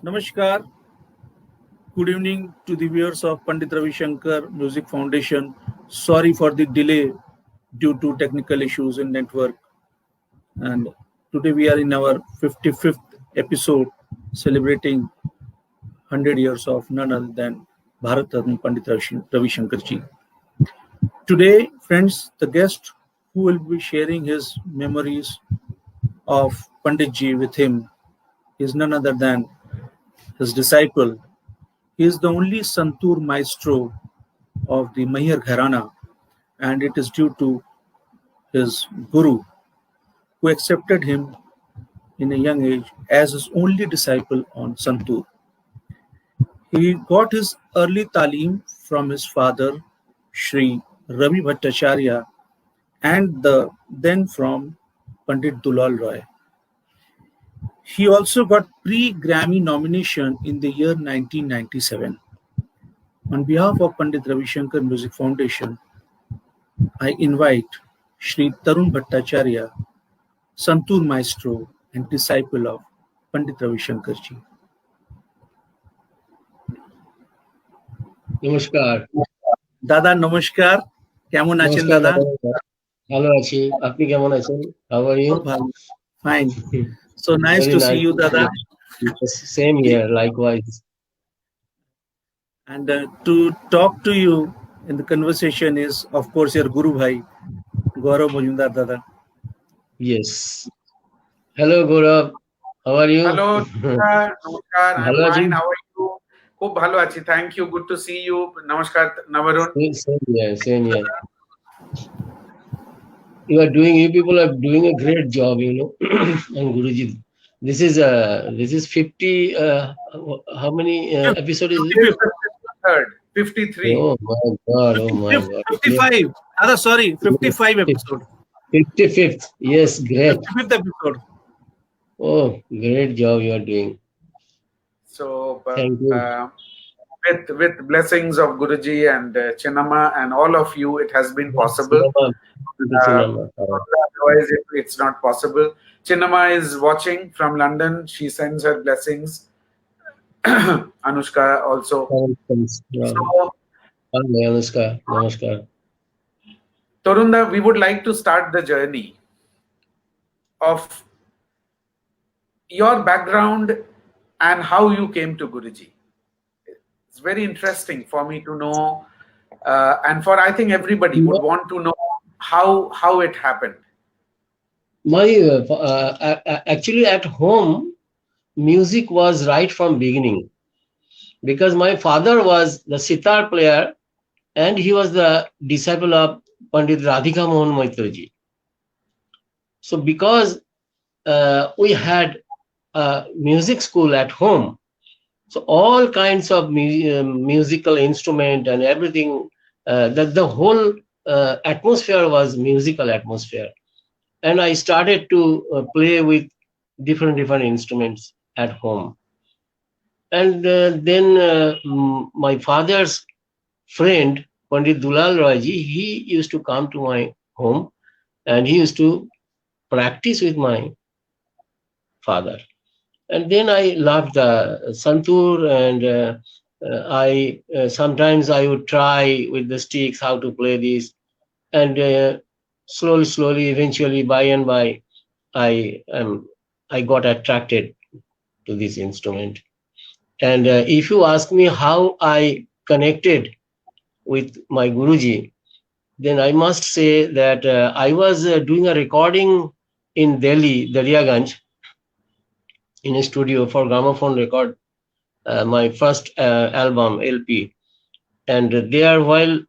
Namaskar. Good evening to the viewers of Pandit Ravi Shankar Music Foundation. Sorry for the delay due to technical issues in network. And today we are in our 55th episode celebrating 100 years of none other than Bharat Ratna Pandit Ravi Shankar ji. Today, friends, the guest who will be sharing his memories of Pandit ji with him is none other than his disciple. He is the only Santur maestro of the Mahir Gharana, and it is due to his guru, who accepted him in a young age as his only disciple on Santur. He got his early talim from his father, Sri Ravi Bhattacharya, and then from Pandit Dulal Roy. He also got pre-Grammy nomination in the year 1997. On behalf of Pandit Ravi Shankar Music Foundation, I invite Sri Tarun Bhattacharya, Santur maestro and disciple of Pandit Ravi Shankar ji. নমস্কার দাদা নমস্কার, কেমন আছেন নমস্কার দাদা? ভালো আছি, আপনি কেমন আছেন? How are you? Fine. So nice Very to nice. see you, Dada. Same here, likewise. And to talk to you in the conversation is, of course, your Guru Bhai, Gaurav Majumdar Dada. Yes. Hello Gaurav, how are you? Hello, namaskar. I'm ভালো আছেন? fine. How are you? খুব ভালো আছি. Thank you. Good to see you. Namaskar, Navarun. Same here. You people are doing a great job, and Guruji. This is 50. How many episodes is it? 53. Oh my God! 55. Dada, sorry, 55 episode. 55th. Yes, great. 55th episode. Oh, great job you are doing. So, Thank you. with blessings of Guruji and Chinnamma and all of you, it has been possible. Otherwise, it's not possible. Chinnamma is watching from London. She sends her blessings. Anushka also. Namaskar. Torunda, we would like to start the journey of your background and how you came to Guruji. It's very interesting for me to know, and for I think everybody would want to know how it happened. My actually at home, music was right from beginning, because my father was the sitar player, and he was the disciple of Pandit Radhika Mohan Maitra ji. So because we had a music school at home, so all kinds of musical instrument and everything, that the whole atmosphere was musical atmosphere. And I started to play with different instruments at home. And then my father's friend, Pandit Dulal Roy ji, he used to come to my home and he used to practice with my father. And then I loved the Santur, and sometimes I would try with the sticks how to play this. And slowly, eventually, by and by, I got attracted to this instrument. And if you ask me how I connected with my Guruji, then I must say that I was doing a recording in Delhi, Dariaganj, in a studio for gramophone record, my first album, LP. And there, while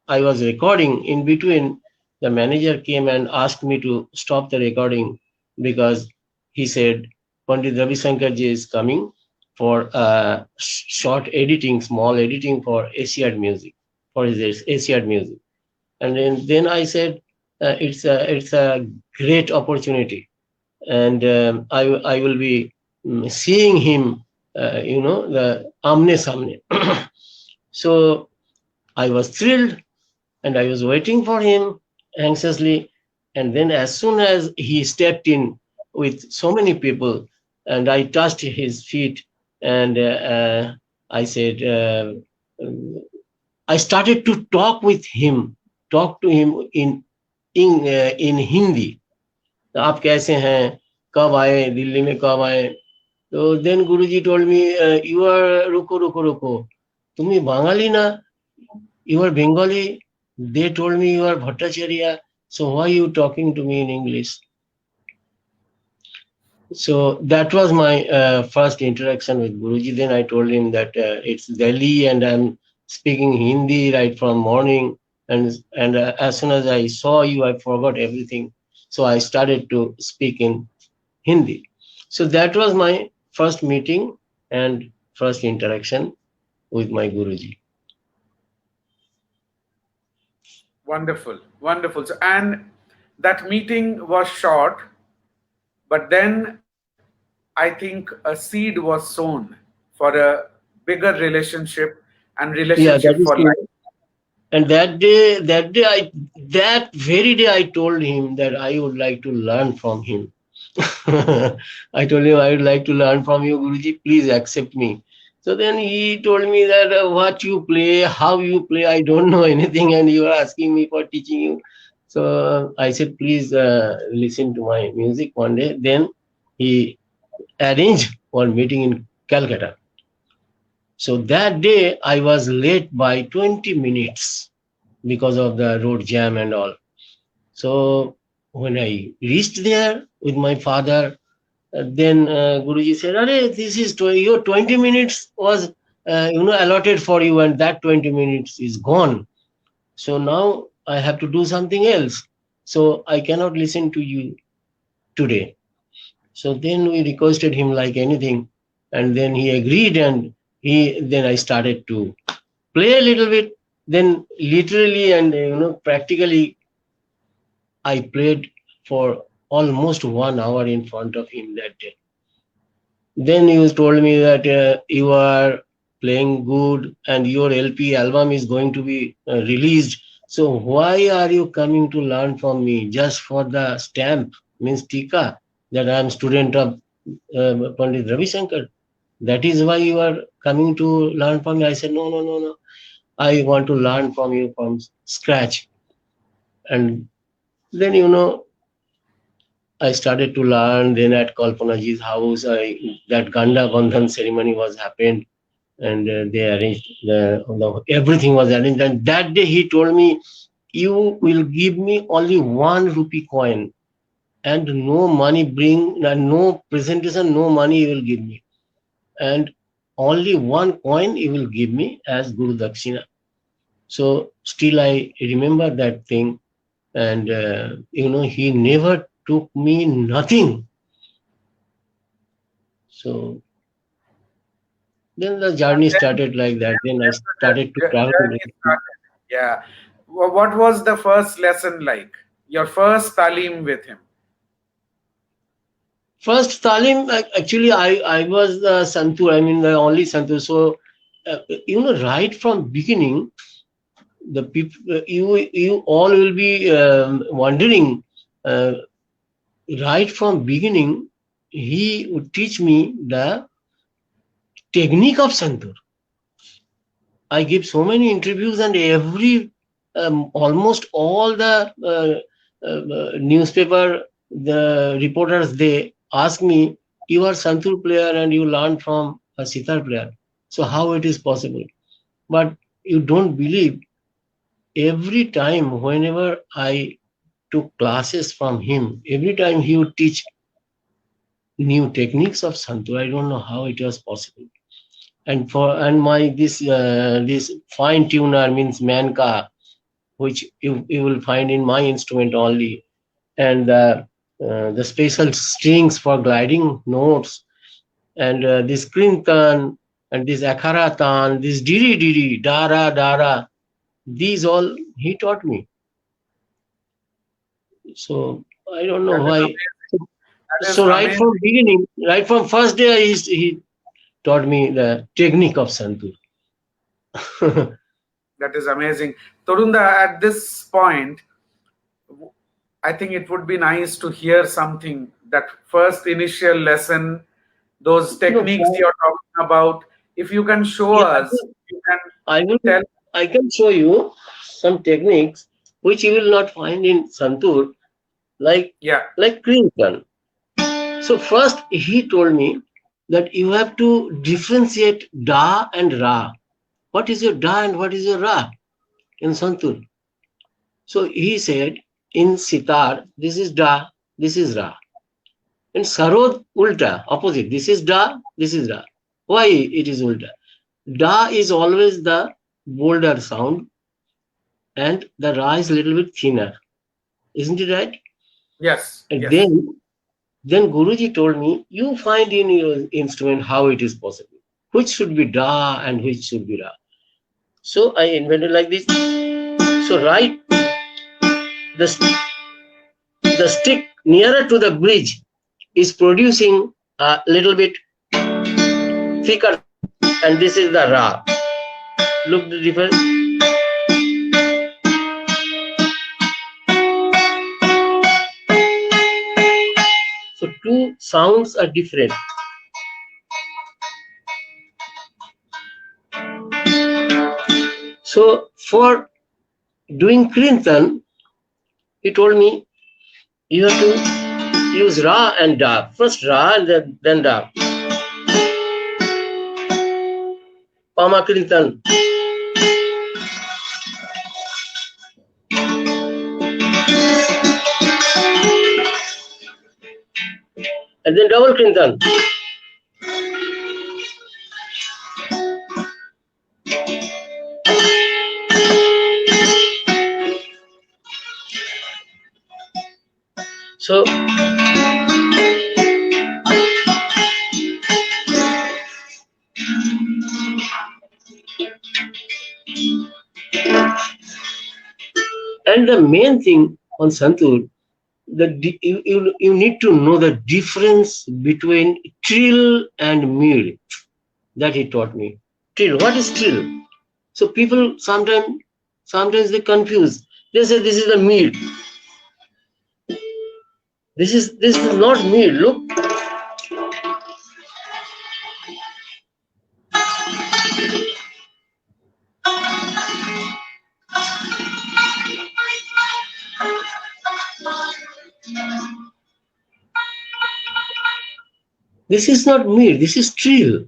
I was recording, in between, the manager came and asked me to stop the recording, because he said Pandit Ravi Shankar ji is coming for short editing, small editing for Asiad music, for his Asiad music. And then I said it's a great opportunity, and I will be seeing him, the amne samne. So I was thrilled, and I was waiting for him anxiously. And then as soon as he stepped in with so many people, and I touched his feet, And I said, I started to talk to him in Hindi. आप कैसे हैं, कब आए, दिल्ली में कब आए? So then Guruji told me, you are ruko. Tumi Bangali na? You are Bengali. They told me you are Bhattacharya. So why are you talking to me in English? So that was my first interaction with Guruji. Then I told him that it's Delhi and I'm speaking Hindi right from morning. And as soon as I saw you, I forgot everything. So I started to speak in Hindi. So that was my first meeting and first interaction with my Guruji. Wonderful, wonderful. So, and that meeting was short, but then I think a seed was sown for a bigger relationship and relationship that is for true. life. And that very day, I told him that I would like to learn from him. I told him I would like to learn from you, Guruji. Please accept me. So then he told me that what you play, how you play, I don't know anything, and you are asking me for teaching you. So I said, please listen to my music one day. Then he arranged one meeting in Calcutta. So that day I was late by 20 minutes because of the road jam and all. So when I reached there with my father, then Guruji said, "Arey, this is your 20 minutes was allotted for you, and that 20 minutes is gone. So now I have to do something else. So I cannot listen to you today." So then we requested him like anything, and then he agreed, and then I started to play a little bit. Then literally and practically, I played for almost 1 hour in front of him that day. Then he told me that you are playing good and your LP album is going to be released. So why are you coming to learn from me just for the stamp, means tika, that I am student of Pandit Ravi Shankar? That is why you are coming to learn from me. I said, no. I want to learn from you from scratch. And then, I started to learn. Then at Kalpanaji's house, that Ganda Bandhan ceremony was happened, and they arranged everything was arranged. And that day he told me, "You will give me only 1 rupee coin, and no money no presentation, no money you will give me, and only 1 coin you will give me as Guru Dakshina." So still I remember that thing, and he never took me nothing. So then the journey started like that. Then I started to travel. Yeah. What was the first lesson like? Your first talim with him? First talim, actually, I was the santur. I mean, the only santur. So, right from beginning, the people, you all will be wondering. Right from beginning, he would teach me the technique of santur. I give so many interviews, and almost all the newspaper, the reporters, they ask me, "You are santur player and you learn from a sitar player. So how it is possible?" But you don't believe, every time whenever I took classes from him, every time he would teach new techniques of santur. I don't know how it was possible. And my this fine tuner means manka, which you will find in my instrument only, and the special strings for gliding notes, and this krintan and this akharatan, this diri dara, these all he taught me. So I don't know why. So right from beginning, right from first day, he taught me the technique of santur. That is amazing. Torunda, at this point, I think it would be nice to hear something, that first initial lesson Those techniques you're talking about, if you can show us, you can tell. I can show you some techniques which you will not find in Santur, like Kirtan. So first he told me that you have to differentiate Da and Ra. What is your Da and what is your Ra in Santur? So he said in Sitar, this is Da, this is Ra. In Sarod, Ulta, opposite. This is Da, this is Ra. Why it is Ulta? Da is always the bolder sound and the Ra is a little bit thinner. Isn't it right? Yes. And yes. then Guruji told me, you find in your instrument how it is possible. Which should be Da and which should be Ra. So I invented like this. So right, the stick nearer to the bridge is producing a little bit thicker, and this is the Ra. Look the difference. So two sounds are different. So for doing Kirtan, he told me you have to use Ra and Da. First Ra and then Da. Pama Kirtan. And then double Kirtan. So and the main thing on Santur, you need to know the difference between trill and mid. That he taught me. Trill. What is trill? So people sometimes they confuse. They say this is the mid. This is not mid. Look. This is not mid. This is trill.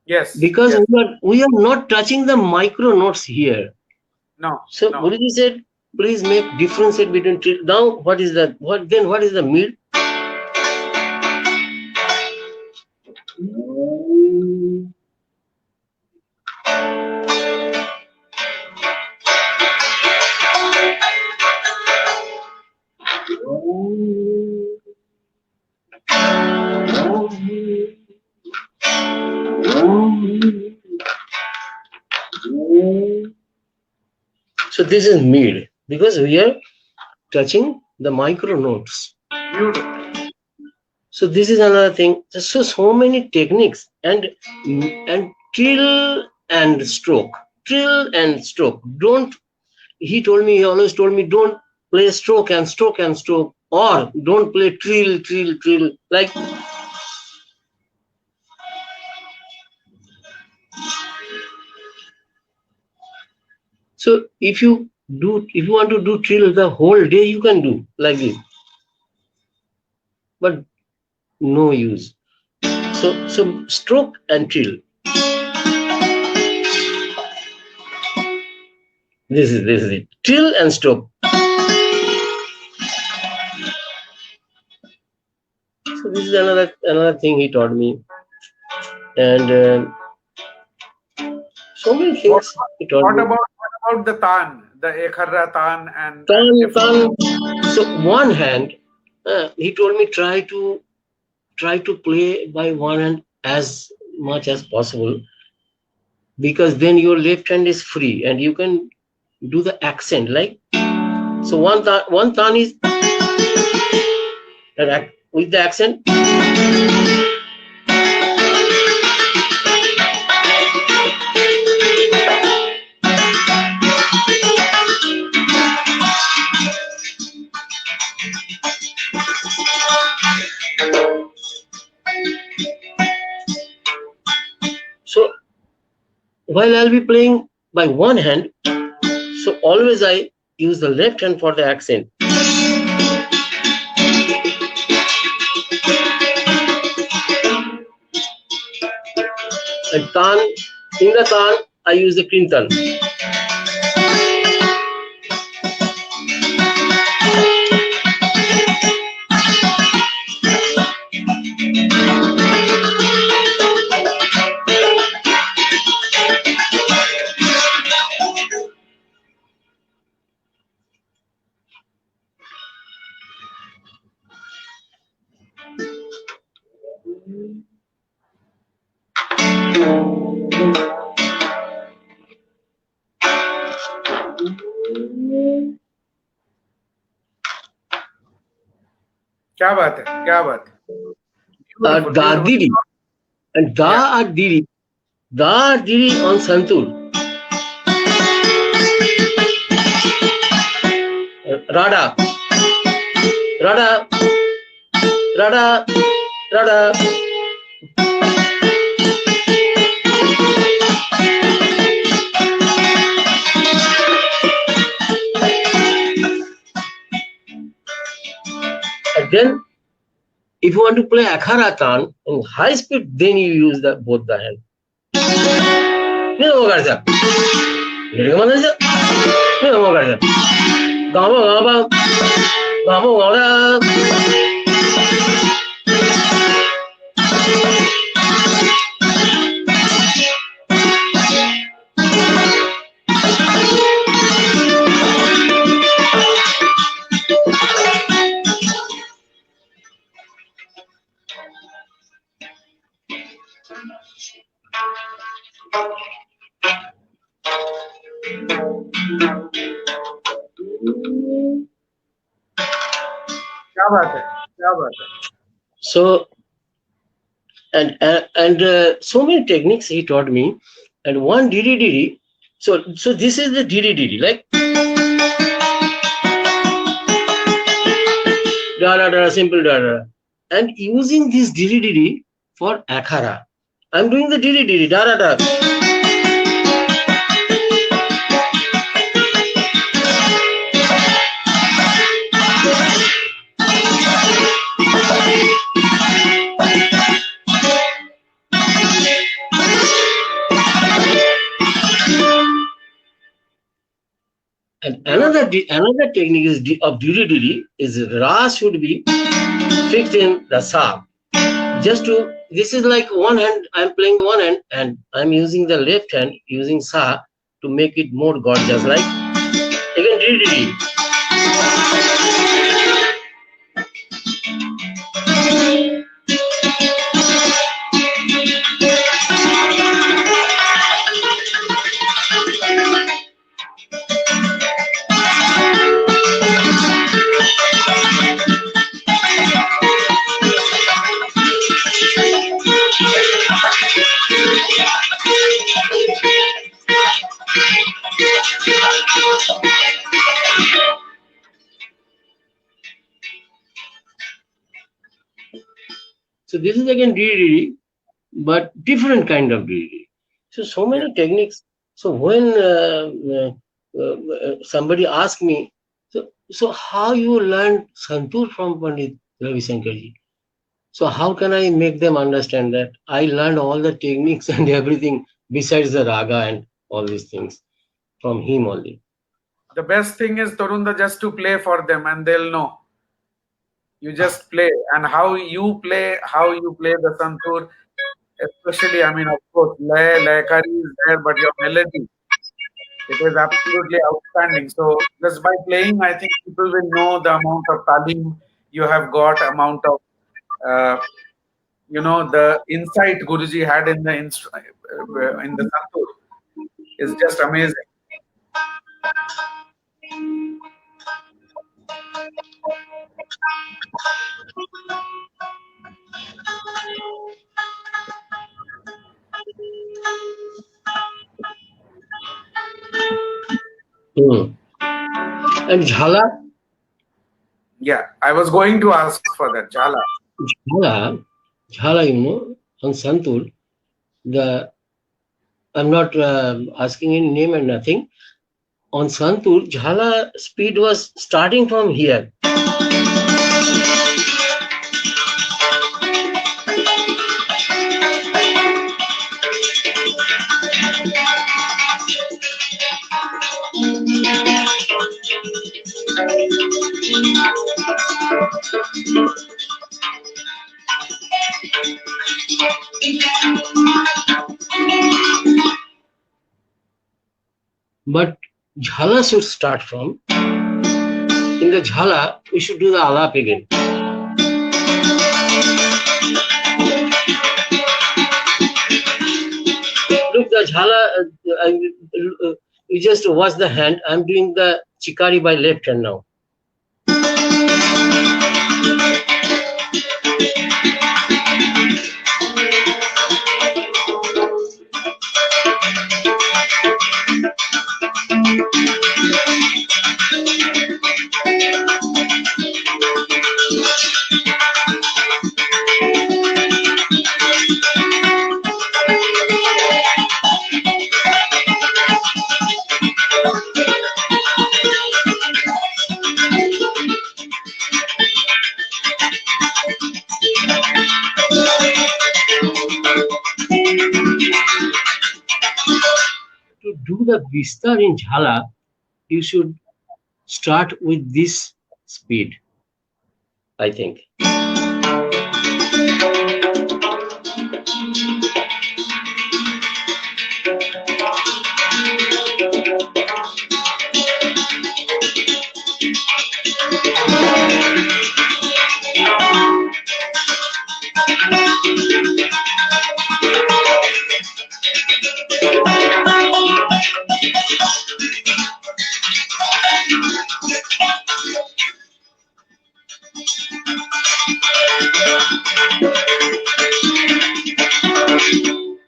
Yes. Because yes. we are not touching the micro notes here. No. So no. Guruji said, please make differentiate between trill. Now what is that? What is the mid? So this is mid because we are touching the micro notes. Beautiful. So this is another thing. So many techniques and trill and stroke. Trill and stroke. He always told me don't play stroke and stroke and stroke, or don't play trill like. So if you want to do trill the whole day, you can do like this, but no use. So stroke and trill. This is it. Trill and stroke. So this is another thing he taught me, and so many things he taught me. What about the tan, the ekharra tan and tan? So one hand, he told me try to play by one hand as much as possible, because then your left hand is free and you can do the accent like. So one tan is with the accent. while I'll be playing by one hand, so always I use the left hand for the accent. And tan, in the tan, I use the kirtan. क्या बात है, क्या बात है. Beautiful, Da beautiful. diri and da or diri, da or diri on santur. Rada, rada, rada, rada. And then, if you want to play akhara tan in high speed, then you use both the hand. क्या बात है, क्या बात है. So, and so many techniques he taught me, and one diri diri. So this is the diri diri, like da da da, simple da da, and using this diri diri for akhara. I'm doing the diri diri da da da. And another technique is of diri diri is ra should be fixed in the sa. Just to, this is like one hand, I'm playing one hand and I'm using the left hand using sa to make it more gorgeous. Like again diri diri. So this is again diri, but different kind of diri. So many techniques. So when somebody asks me, so how you learned santur from Pandit Ravi Shankarji? So how can I make them understand that I learned all the techniques and everything besides the raga and all these things from him only? The best thing is, Torunda, just to play for them and they'll know. You just play, and how you play the santur, especially, I mean, of course, Laikari is there, but your melody, it is absolutely outstanding. So just by playing, I think people will know the amount of talim you have got, amount of, the insight Guruji had in the santur is just amazing. And jhala? Yeah, I was going to ask for that. Jhala, on santur, the I'm not asking any name and nothing. On Santur, Jhala speed was starting from here. But Jhala should start from. In the Jhala, we should do the Alap again. Look, the Jhala, you just watch the hand. I'm doing the Chikari by left hand now. To do the Vistar in Jhala, you should start with this speed, I think.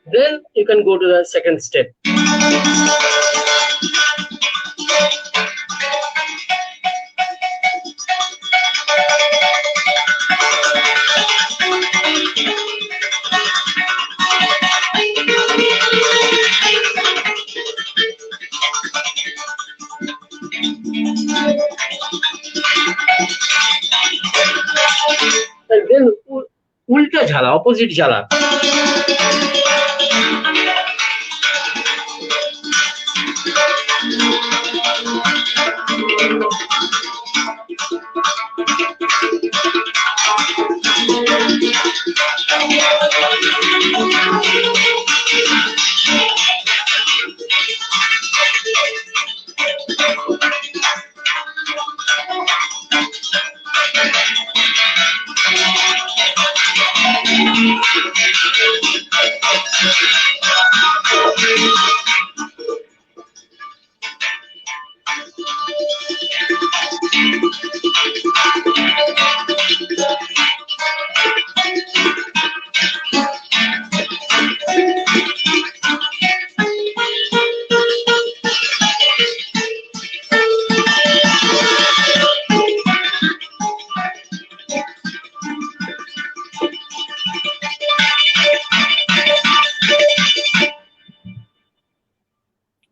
Then you can go to the second step. And then Ulta Jhala, opposite Jhala.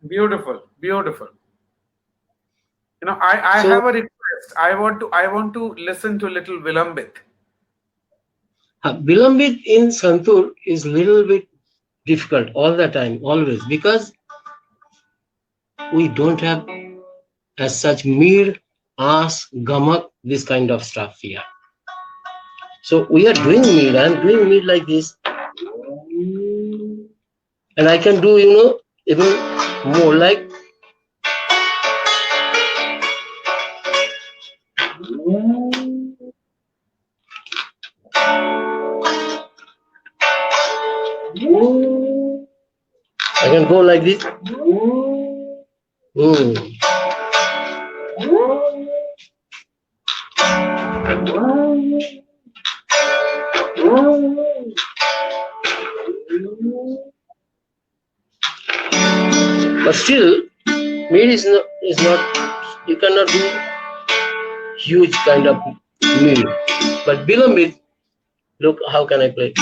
Beautiful, beautiful. You know, I So- have a request. I want to listen to little Vilambit. Vilambit in Santur is little bit difficult all the time, always, because we don't have as such mir, as, gamak, this kind of stuff here. So we are doing mir. I'm doing mir like this, and I can do, even more like. I can go like this. But still, mir is not, you cannot do huge kind of mir. But Vilambit, look how can I play.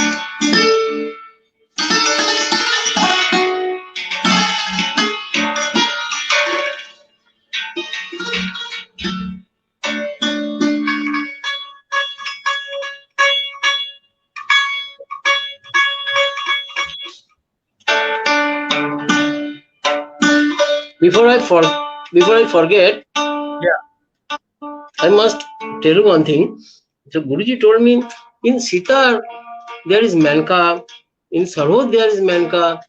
before I forget, I must tell you one thing. So Guruji told me in sitar there is manka, in sarod there is manka,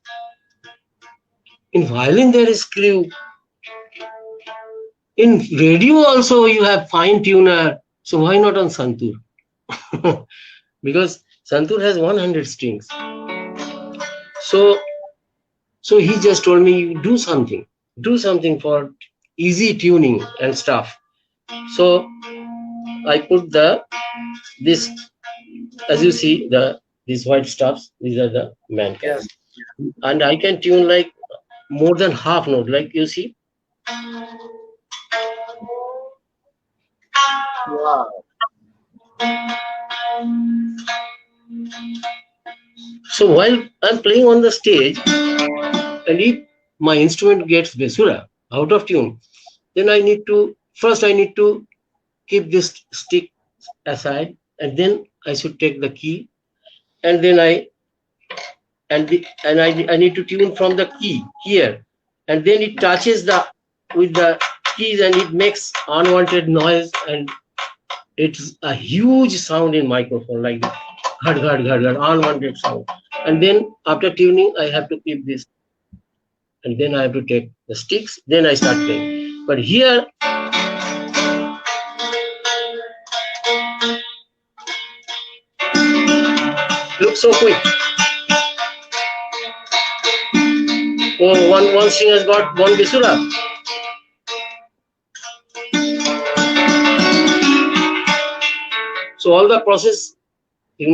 in violin there is screw, in radio also you have fine tuner. So why not on santur? Because santur has 100 strings. So he just told me do something for easy tuning and stuff. So I put this, as you see, these white stuffs, these are the mancas. Yes. And I can tune like more than half note, like you see. Wow. So while I'm playing on the stage, and if my instrument gets besura, out of tune, then I need to keep this stick aside, and then I should take the key, and then I need to tune from the key here, and then it touches with the keys and it makes unwanted noise, and it's a huge sound in microphone, like ghad ghad ghad ghad, unwanted sound. And then after tuning, I have to keep this, and then I have to take the sticks, then I start playing. But here, look so quick. Oh, one string has got one bisura. So all the process, I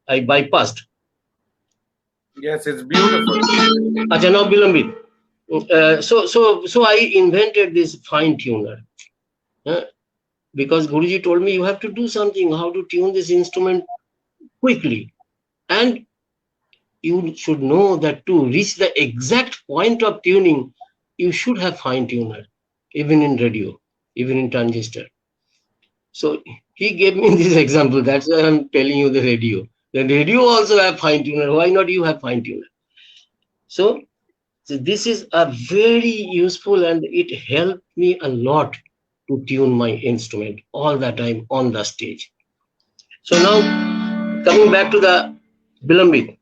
bypassed. Yes, it's beautiful. Acha, now Bilambit. So I invented this fine tuner. Because Guruji told me you have to do something, how to tune this instrument quickly. And you should know that to reach the exact point of tuning, you should have fine tuner, even in radio, even in transistor. So he gave me this example. That's why I'm telling you the radio. The radio also have fine tuner. Why not you have fine tuner? So this is a very useful, and it helped me a lot to tune my instrument all the time on the stage. So now coming back to the Bilambit.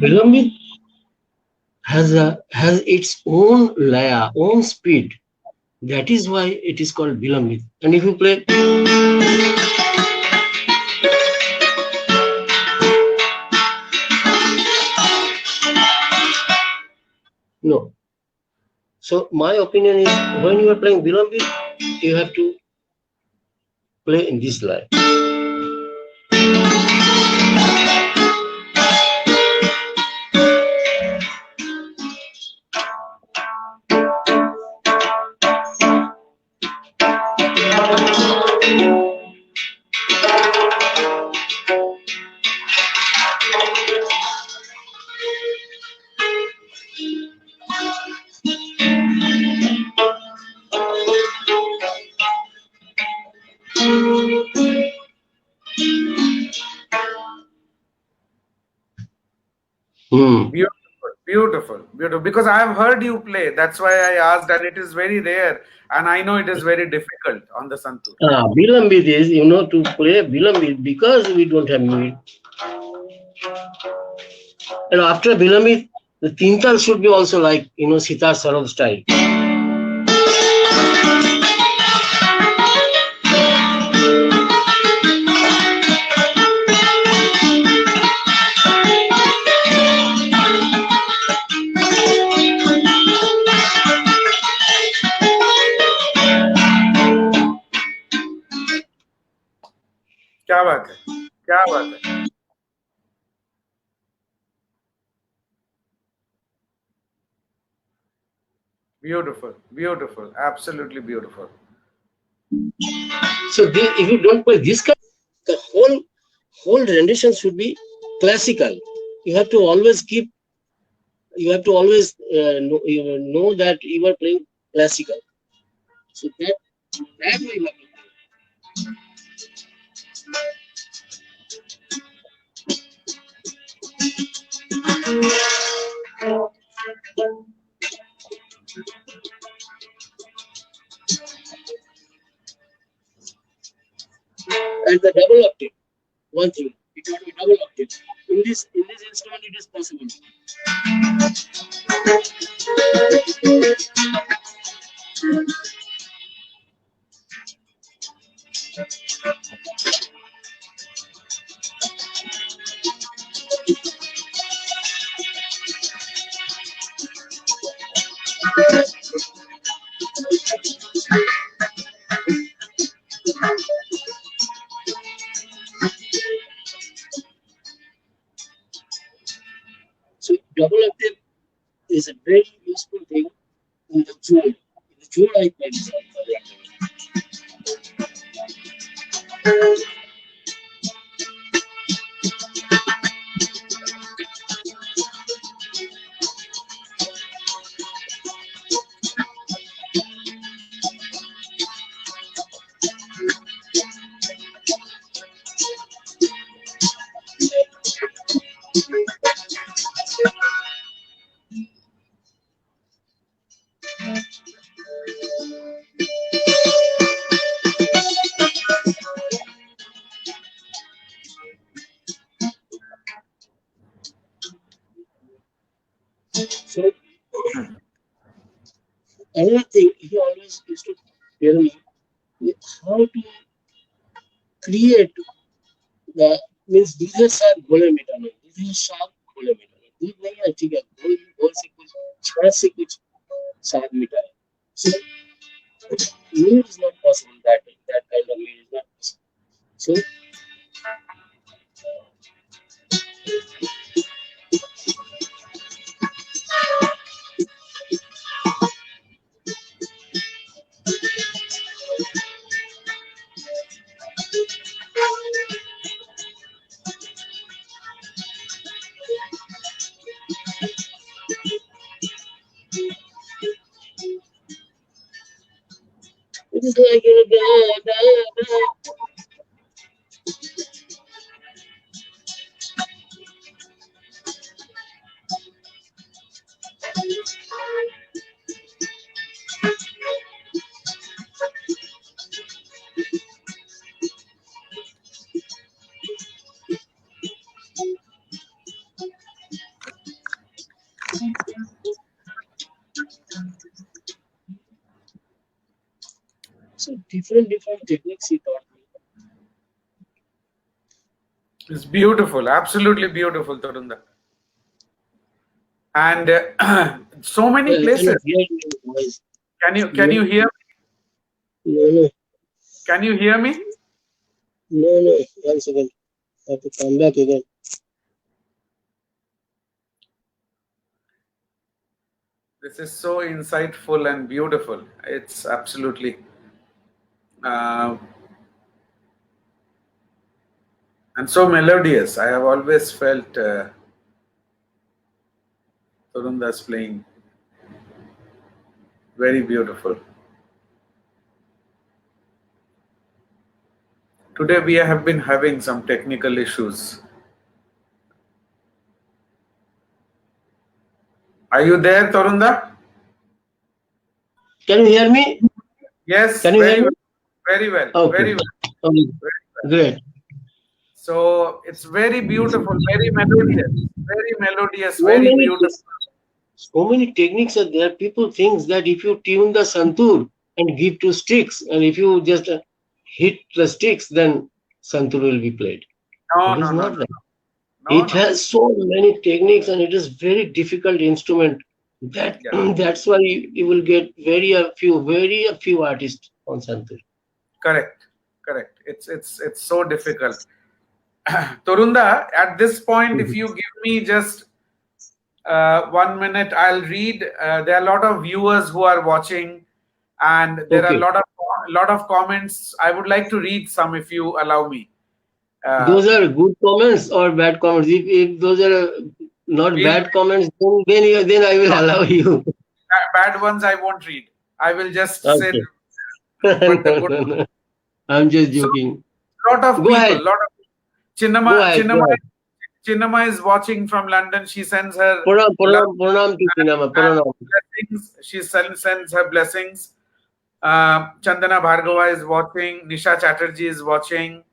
Bilambit has its own laya, own speed. That is why it is called Bilambit. And if you play, no. So my opinion is, when you are playing Bilambit, you have to play in this laya. Beautiful. Because I have heard you play. That's why I asked, and it is very rare. And I know it is very difficult on the santur. Bilambit is, to play Bilambit, because we don't have music. And after Bilambit, The tintal should be also like, sitar sarod style. क्या बात है, क्या बात है. Beautiful, beautiful, absolutely beautiful. So if you don't play this kind, the whole rendition should be classical. You have to always know that you are playing classical. So that way you have to play. And the double octave, one thing, it will be double octave. In this instrument, it is possible. So double octave is a very useful thing in the jewel. In the jewel, I play this double octave. So another thing, he always used to tell me how to create the means दूसरे साथ घोले मिटाना, दूसरे साथ घोले मिटाना, दूध नहीं है ठीक है, घोल से कुछ छाछ से कुछ साथ मिटाए. So meal is not possible. That kind of meal is not possible. So it is like so different techniques he taught me. It's beautiful, absolutely beautiful, Tarunda. And so many places. Can you hear me? No. Can you hear me? No. 1 second. I have to come back again. This is so insightful and beautiful. It's absolutely and so melodious. I have always felt Tarunda's playing very beautiful. Today we have been having some technical issues. Are you there, Tarunda? Can you hear me? Yes. Can you hear me? Very well. Okay. Very well. Okay. Great. So it's very beautiful, very melodious, very So very many beautiful. so many techniques are there. People think that if you tune the santur and give two sticks, and if you just hit the sticks, then santur will be played. No, It is no, no, not no, that. no, It no. has so many techniques, and it is very difficult instrument. That Yeah. that's why you will get very a few artists on santur. Correct. Correct. It's so difficult. Torunda, at this point, if you give me just 1 minute, I'll read. There are a lot of viewers who are watching, and there are a Okay, lot of comments. I would like to read some, if you allow me. those are good comments or bad comments. If those are not We'll, bad comments, then I will allow you. bad ones I won't read. I will just say, Okay. but the No, good. no, no. I'm just So, joking. lot of Go people, ahead. lot of Go ahead. Go ahead. Chinnama is watching from London. She sends her Pranam, love pranam, pranam to Cinema. and Pranam. blessings. She sends her blessings. Chandana Bhargava is watching. Nisha Chatterjee is watching.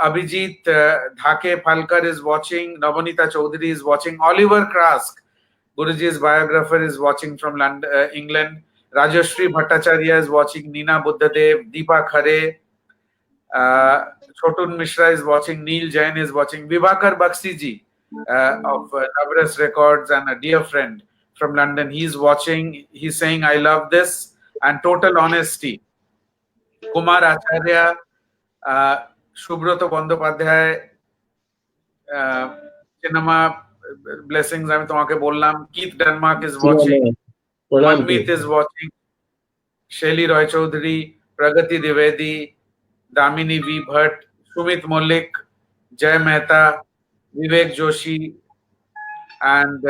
Abhijit Dhake Phalkar is watching. Navanita Chaudhary is watching. Oliver Krask, Guruji's biographer, is watching from London, England. Rajashri Bhattacharya is watching. Nina Buddhadev, Deepa Khare, Chotun Mishra is watching. Neil Jain is watching. Vibhakar Bakshi ji of Navras Records and a dear friend from London. He's watching. He's saying, I love this. And total honesty. Kumar Acharya, Shubroto Bandyopadhyay, Cinema Blessings, আমি তোমাকে বললাম. Keith Denmark is watching. Pranam Manmeet to. is watching. Shelly Roy Chaudhary, Pragati Dwivedi, Damini V. Bhatt, Sumit Mullik, Jay Mehta, Vivek Joshi, and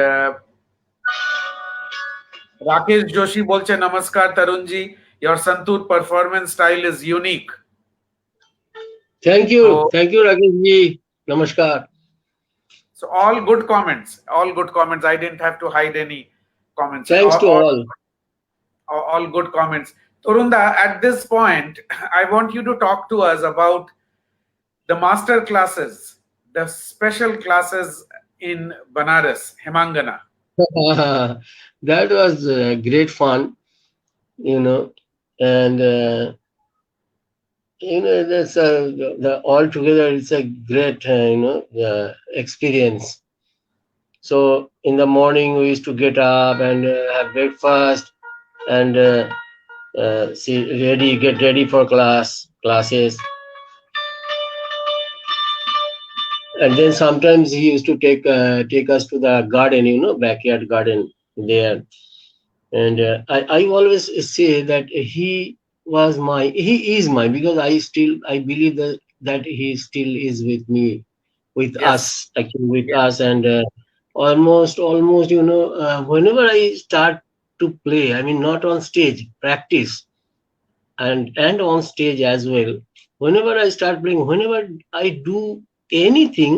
Rakesh Joshi bolche, Namaskar Tarunji, your Santur performance style is unique. Thank you. So- Thank you, Rakesh ji. Namaskar. So all good comments, all good comments. I didn't have to hide any comments. Thanks to all. All good comments. Torunda, at this point, I want you to talk to us about the master classes, the special classes in Banaras, Hemangana. That was great fun, and that's the altogether it's a great experience. So in the morning we used to get up and have breakfast and get ready for classes. And then sometimes he used to take us to the garden, backyard garden there. And I always say that he is mine, because I believe that he still is with me, with Yes. us, actually with us. And almost, whenever I start to play, I mean, not on stage, practice, and on stage as well. Whenever I start playing, whenever I do anything,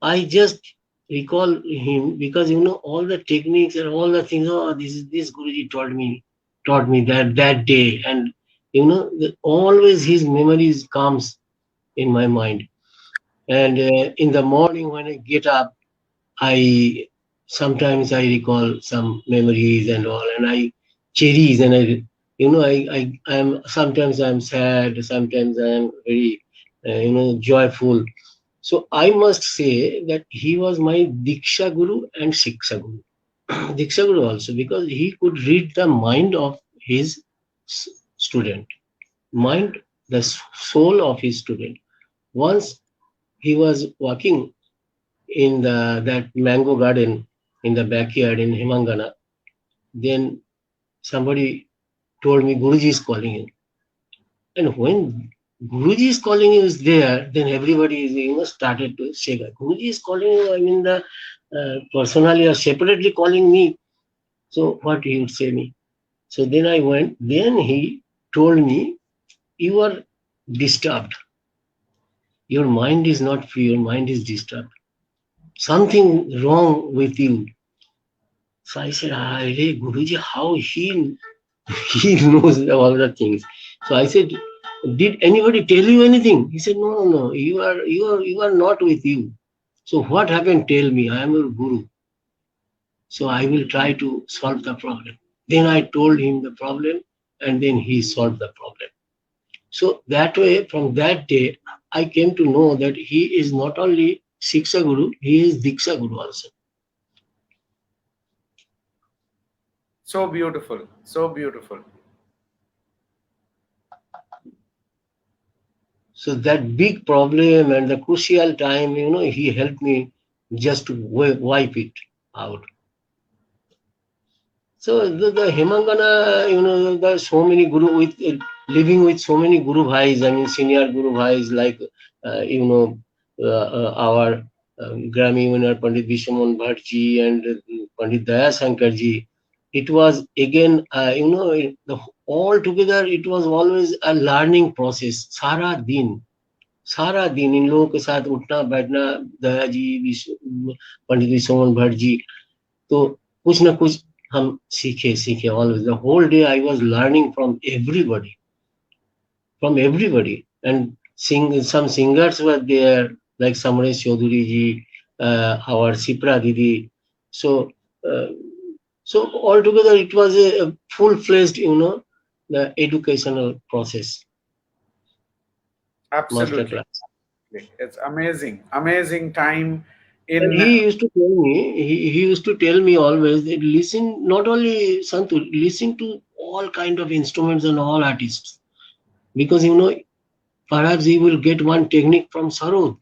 I just recall him, because all the techniques and all the things. Oh, this Guruji taught me that day, and always his memories comes in my mind. And in the morning when I get up, sometimes I recall some memories and all, and I cherish, and I'm sometimes I'm sad, sometimes I'm very joyful. So I must say that he was my Diksha Guru and Shiksha Guru. Diksha Guru also, because he could read the mind of his student, the soul of his student. Once he was walking in that mango garden in the backyard in Hemangana. Then somebody told me Guruji is calling him. And when Guruji is calling you is there, then everybody is started to shake. Guruji is calling you. I mean, the personally or separately calling me. So what he would say me. So then I went. Then he told me, you are disturbed. Your mind is not free. Your mind is disturbed. Something wrong with you. So I said, Guruji, how he knows all the things. So I said, did anybody tell you anything? He said, no, you are not with you. So what happened? Tell me. I am your Guru. So I will try to solve the problem. Then I told him the problem, and then he solved the problem. So that way, from that day, I came to know that he is not only Shiksha Guru, he is Diksha Guru also. So beautiful, so beautiful. So that big problem and the crucial time, he helped me just to wipe it out. So the Hemangana, there's so many guru living with so many guru bhais. I mean, senior guru bhais like our Grammy winner Pandit Vishwamohan Bhatt and Pandit Daya Shankar ji. It was again, all together. It was always a learning process. सारा दिन इन लोगों के साथ उठना बैठना, दया जी, पंडित विश्वमोहन भट्ट जी, तो कुछ ना कुछ हम सीखे always. The whole day I was learning from everybody, and some singers were there like Samresh Chaudhary ji, our Sipra Didi. So altogether it was a full-fledged, the educational process. Absolutely. It's amazing time. He used to tell me, he used to tell me always that listen, not only Santur, listen to all kind of instruments and all artists. Because, perhaps he will get one technique from Sarod,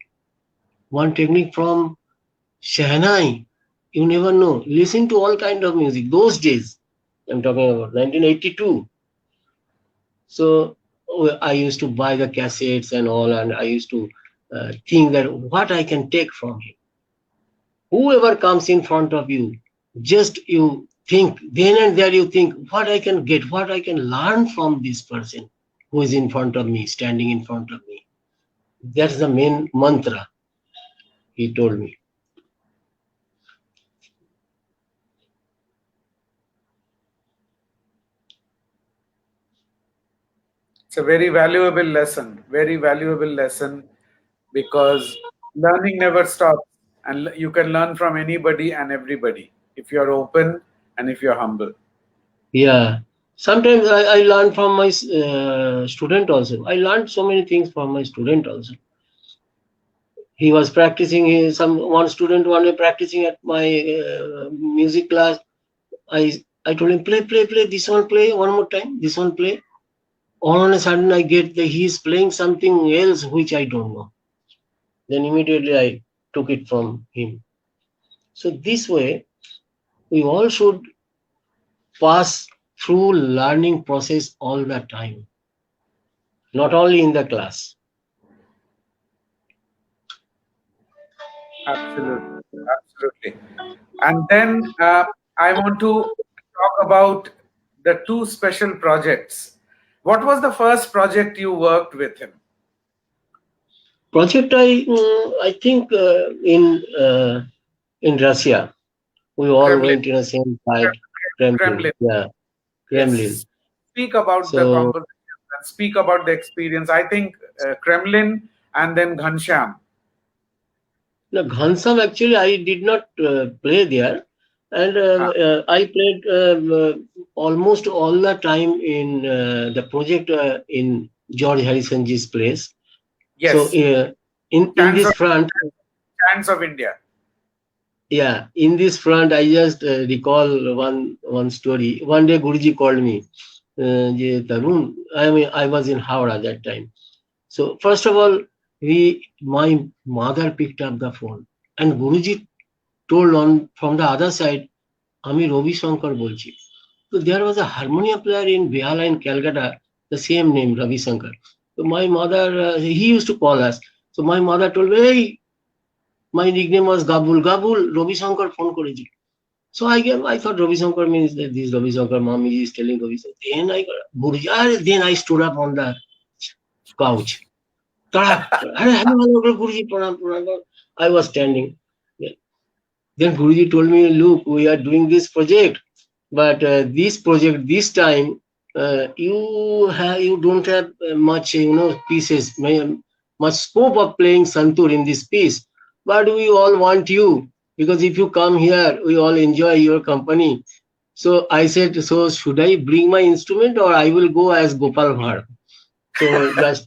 one technique from Shehnai. You never know. Listen to all kind of music. Those days, I'm talking about 1982. So I used to buy the cassettes and all, and I used to think that what I can take from him. Whoever comes in front of you, just you think, then and there you think, what I can get, what I can learn from this person who is in front of me, standing in front of me. That's the main mantra, he told me. It's a very valuable lesson, because learning never stops, and you can learn from anybody and everybody if you're open and if you're humble. Yeah. Sometimes I learn from my student also. I learned so many things from my student also. He was practicing, one student one day practicing at my music class. I told him, play, this one play, one more time, this one play. All of a sudden I get that he's playing something else which I don't know. Then immediately I took it from him. So this way, we all should pass through learning process all the time, not only in the class. Absolutely. And then I want to talk about the two special projects. What was the first project you worked with him? Project I think in Russia, we all Kremlin. went in the same side. Kremlin. Yeah, Kremlin. Yes. Speak about the conversation and speak about the experience. I think Kremlin and then Ghanshyam. No, Ghanshyam actually I did not play there, and I played almost all the time in the project in George Harrison's place. Yes. So in this front, Chants of India. Yeah, in this front, I just recall one story. One day, Guruji called me. Tarun, I was in Howrah that time. So first of all, my mother picked up the phone, and Guruji told from the other side, Ami Ravi Shankar bolchi. So there was a harmonium player in Behala in Calcutta, the same name, Ravi Shankar. So my mother, he used to call us. So my mother told me, hey, my nickname was Gabul, Ravi Shankar phone koreji. So I thought Ravi Shankar means that this Ravi Shankar mommy is telling Ravi Shankar. Then I got Guruji, then I stood up on the couch. I was standing. Then Guruji told me, look, we are doing this project, but this project, this time, you don't have much, pieces, much scope of playing Santur in this piece. But we all want you. because if you come here, we all enjoy your company. So I said, so should I bring my instrument or I will go as Gopal Bhatt? So that's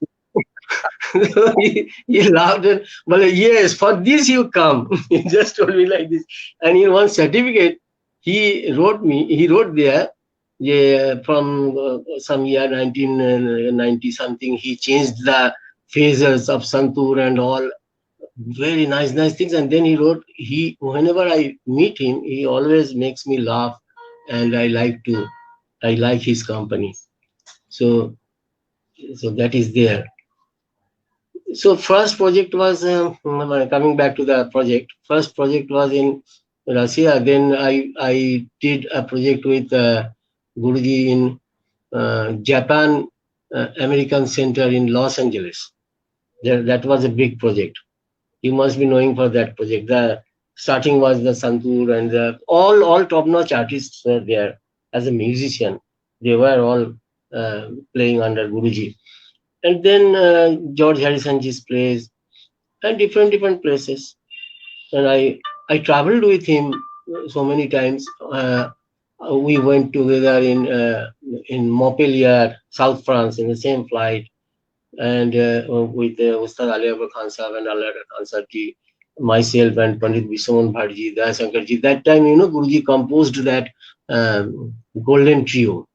he laughed and, well, yes, for this you come. He just told me like this. And in one certificate, he wrote there, yeah, from some year 1990 something, he changed the phases of Santur and all, very nice things. And then he wrote, whenever I meet him, he always makes me laugh, and I like his company. So that is there. So first project was coming back to the project. First project was in Russia. Then I did a project with Guruji in Japan American Center in Los Angeles. That was a big project. You must be knowing for that project. The starting was the Santur and all top-notch artists were there as a musician. They were all playing under Guruji. And then George Harrison's plays and different places. And I traveled with him so many times. We went together in Montpellier, South France, in the same flight, and with Ustad Ali Akbar Khan Sahab and Ali Akbar Khan Sahab ji, myself and Pandit Biswamohan Bhatt ji, Daya Shankar ji. That time, Guruji composed that Golden Trio.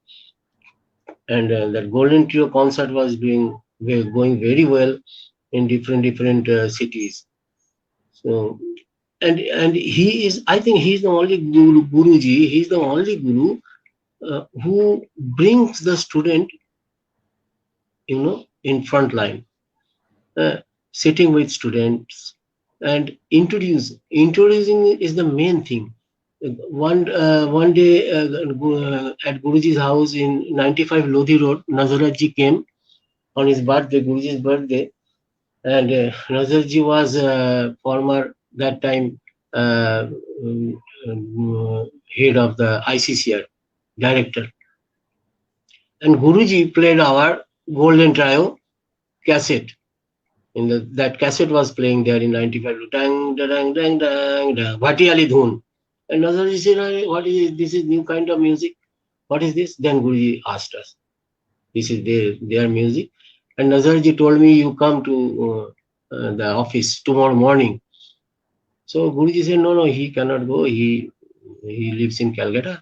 And that Golden Trio concert was going very well in different cities. So, and he is, I think he's the only Guruji, he's the only Guru who brings the student, in front line, sitting with students and introducing is the main thing. One day at Guruji's house in 95 Lodhi Road, Nazaratji came on his birthday, Guruji's birthday, and Nazarji was former that time head of the ICCR, director, and Guruji played our Golden Trio cassette. That cassette was playing there in 95. Dang, dang, dang, dang, dang, Bhati Ali Dhun. And Nazarji said, what is this? This is new kind of music. What is this? Then Guruji asked us. This is their music. And Nazarji told me, you come to the office tomorrow morning. So Guruji said, no, he cannot go. He lives in Calcutta.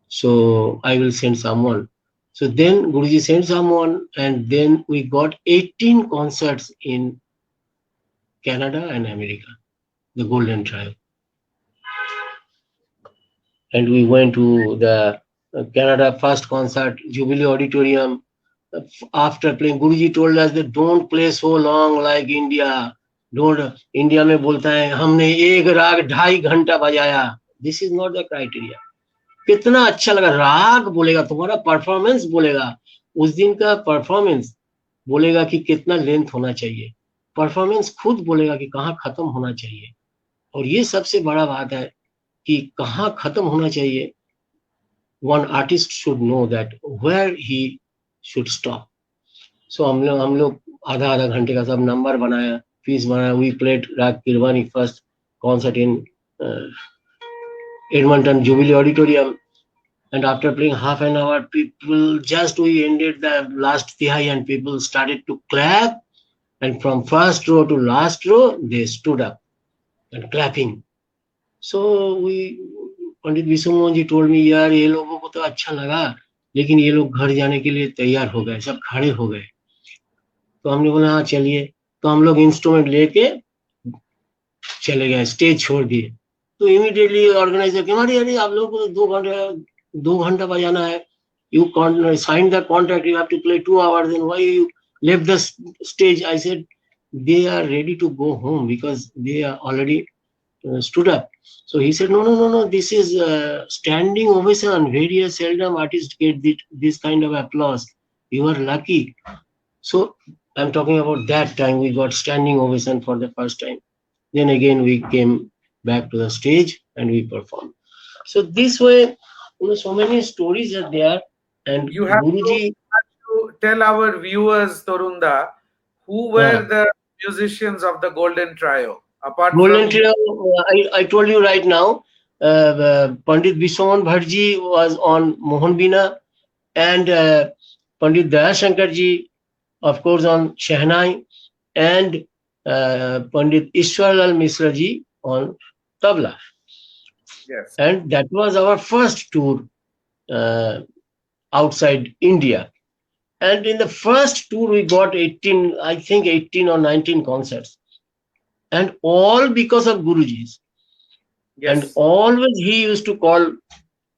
So I will send someone. So then Guruji sent someone, and then we got 18 concerts in Canada and America, the Golden Trio. And we went to the Canada first concert, Jubilee Auditorium. After playing, Guruji told us that don't play so long like India. Don't. India में बोलता है हमने एक राग 2.5 घंटा बजाया. This is not the criteria. कितना अच्छा लगा, राग बोलेगा, तुम्हारा परफॉर्मेंस बोलेगा, उस दिन का परफॉर्मेंस बोलेगा कि कितना लेंथ होना चाहिए, परफॉर्मेंस खुद बोलेगा कि कहाँ खत्म होना चाहिए. और ये सबसे बड़ा बात है कि कहाँ खत्म होना चाहिए. One artist should know that where he should stop. So हम लोग आधा घंटे का सब नंबर बनाया, फीस बनाया. We played राग Keeravani first concert in Edmonton Jubilee Auditorium, and after playing half an hour, we ended the last tihai and people started to clap, and from first row to last row they stood up and clapping. So Pandit Biswamohan ji told me, यार ये लोगों को तो अच्छा लगा, लेकिन ये लोग घर जाने के लिए तैयार हो गए, सब खड़े हो गए. तो हमने बोला हाँ चलिए. तो हम लोग इंस्ट्रूमेंट लेके चले गए, स्टेज छोड़ दिए. तो इमीडिएटली ऑर्गेनाइजर के अरे आप लोगों को 2 घंटा बजाना है, you signed the contract, you have to play 2 hours, and why you left the stage? I said they are ready to go home because they are already stood up. So he said no, this is standing ovation. Very seldom artists get this kind of applause. You are lucky. So I'm talking about that time we got standing ovation for the first time. Then again we came back to the stage and we performed. So this way, so many stories are there. And You have Guruji, to tell our viewers, Torunda, who were the musicians of the Golden Trio. Apart Golden from Trio, I told you right now, Pandit Vishwamohan Bhattji was on Mohan Veena, and Pandit Dayashankar ji, of course, on Shehnai, and Pandit Ishwarlal Misra ji on tabla. yes, And that was our first tour outside India. And in the first tour, we got 18, I think 18 or 19 concerts. And all because of Guruji's. And yes, always he used to call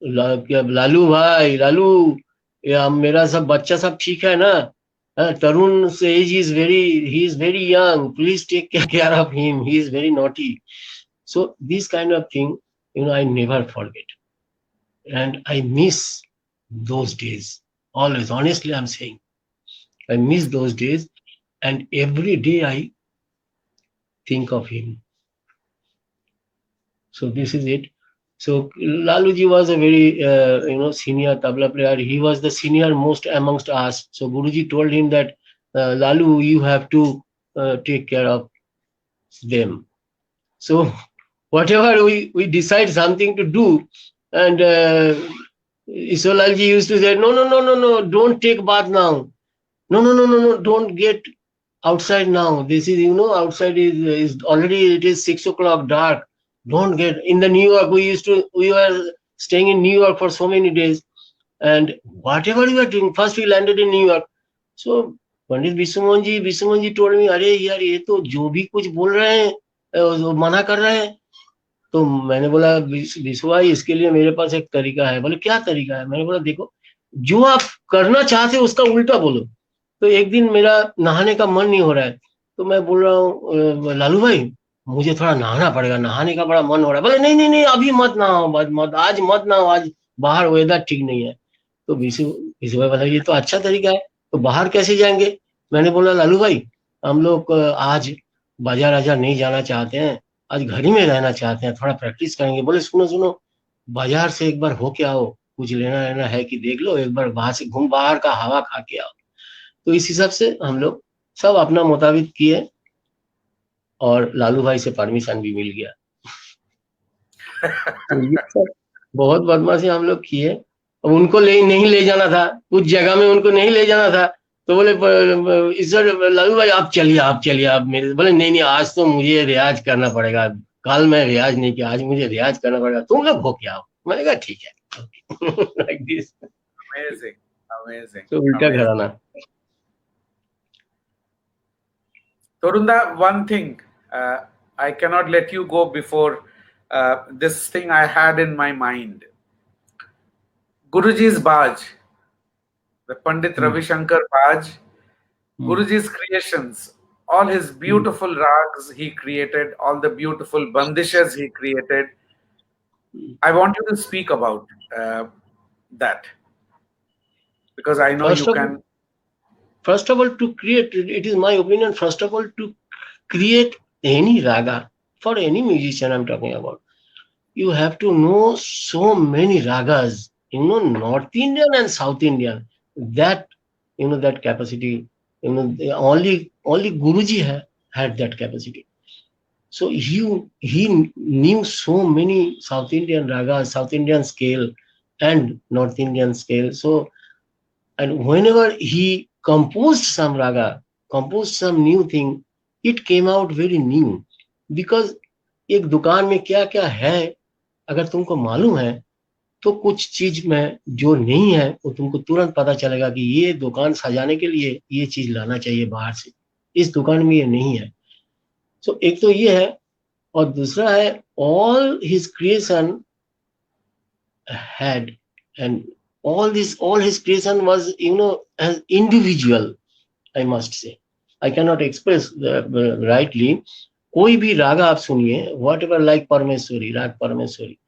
Lalu भाई, लालू, या मेरा सब बच्चा सब ठीक है ना? Tarun's age is he is very young. Please take care of him. He is very naughty. So this kind of thing, I never forget. And I miss those days. Always, honestly, I'm saying. I miss those days. And every day I think of him. So this is it. So Laluji was a very senior tabla player. He was the senior most amongst us. So Guruji told him that Lalu, you have to take care of them. So whatever we decide something to do, and Isolalji used to say, no, don't take bath now. No, don't get outside now. This is, outside is already, it is 6 o'clock dark. Don't get in the New York. We were staying in New York for so many days, and whatever we were doing, first we landed in New York. So Pandit Vishwamohan ji told me, अरे यार ये तो जो भी कुछ बोल रहे हैं मना कर रहे हैं. तो मैंने बोला विश्वा, इसके लिए मेरे पास एक तरीका है. बोले क्या तरीका है? मैंने बोला देखो, जो आप करना चाहते हो उसका उल्टा बोलो. तो एक दिन मेरा नहाने का मन नहीं हो रहा है, तो मैं बोल रहा हूँ लालू भाई, मुझे थोड़ा नहाना पड़ेगा, नहाने का बड़ा मन हो रहा है. बोले नहीं, अभी मत नहाओ, आज मत नहाओ, आज बाहर वेदर ठीक नहीं है. तो विशु भाई बोला ये तो अच्छा तरीका है, तो बाहर कैसे जाएंगे? मैंने बोला लालू भाई, हम लोग आज बाजार नहीं जाना चाहते हैं, आज घर ही में रहना चाहते हैं, थोड़ा प्रैक्टिस करेंगे. बोले सुनो, बाजार से एक बार होके आओ, कुछ लेना है कि देख लो, एक बार बाहर से घूम, बाहर का हवा खा के आओ. तो इस हिसाब से हम लोग सब अपना मुताबिक किए, और लालू भाई से परमिशन भी मिल गया. तो ये सब बहुत बदमाशी हम लोग किए. अब उनको नहीं ले जाना था, कुछ जगह में उनको नहीं ले जाना था, तो बोले लालू भाई आप चलिए आप मेरे. बोले नहीं, आज तो मुझे रियाज करना पड़ेगा, कल मैं रियाज नहीं किया, आज मुझे रियाज करना पड़ेगा, तुम लोग हो क्या? मैंने कहा ठीक है. Like this. amazing. तो उल्टा घराना. Torunda, one thing, I cannot let you go before this thing I had in my mind. Guruji's Baj, the Pandit Ravi Shankar Baj, Guruji's creations, all his beautiful rags he created, all the beautiful bandishes he created. I want you to speak about that, because I know you can. First of all, to create, it is my opinion, first of all, to create any raga, for any musician I'm talking about, you have to know so many ragas, North Indian and South Indian, that, that capacity, only Guruji had that capacity. So he knew so many South Indian ragas, South Indian scale and North Indian scale. So, and whenever he composed some raga, composed some new thing, it came out very new. Because एक दुकान में क्या क्या है, अगर तुमको मालूम है, तो कुछ चीज में जो नहीं है वो तुमको तुरंत पता चलेगा कि ये दुकान सजाने के लिए ये चीज लाना चाहिए बाहर से, इस दुकान में ये नहीं है. So एक तो ये है, और दूसरा है all his creation had, and all his creation was, as individual, I must say. I cannot express rightly. कोई भी रागा आप सुनिए, whatever like परमेश्वरी, राग परमेश्वरी,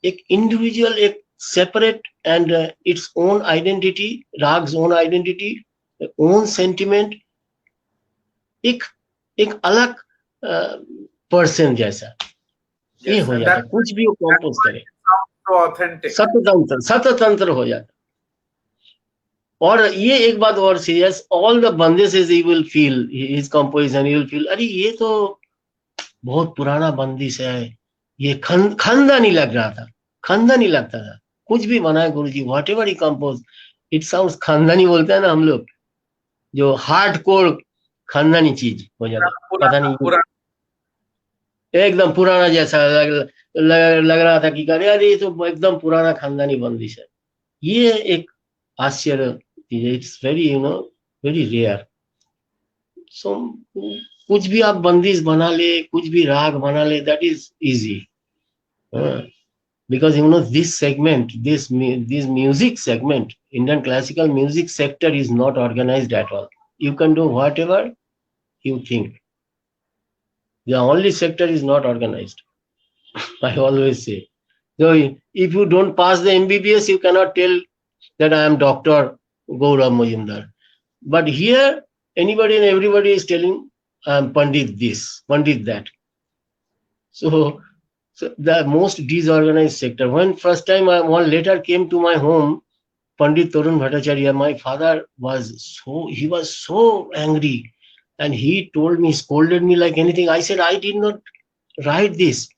एक individual, एक separate and its own identity, ragas own identity, own sentiment, एक अलग पर्सन जैसा ये हो जाता, कुछ भी वो कंपोज करे, स्वतंत्र हो जाता. और ये एक बात और serious, all the bandises he will feel his composition, he will feel, अरे ये तो बहुत पुराना बंदिश है, ये खानदानी लग रहा था, खानदानी लगता था। कुछ भी बनाए गुरुजी, whatever he compose, it sounds खानदानी, बोलते हैं ना हम लोग, जो हार्ड कोर खानदानी चीज हो जाता, पता पुराना नहीं, पुराना एकदम पुराना जैसा लग रहा था कि अरे ये तो एकदम पुराना खानदानी बंदिश है। ये एक आश्चर्य चीज है, इट्स वेरी वेरी रेयर। सो कुछ भी आप बंदिश बना ले, कुछ भी राग बना ले, that is easy, because this segment, this music segment, Indian classical music sector is not organized at all. You can do whatever you think. The only sector is not organized. I always say, so if you don't pass the MBBS, you cannot tell that I am Dr. Gaurav Majumdar. But here anybody and everybody is telling I am Pandit this, Pandit that. So the most disorganized sector. When first time one letter came to my home, Pandit Tarun Bhattacharya, my father was so angry, and he told me, scolded me like anything. I said, I did not write this.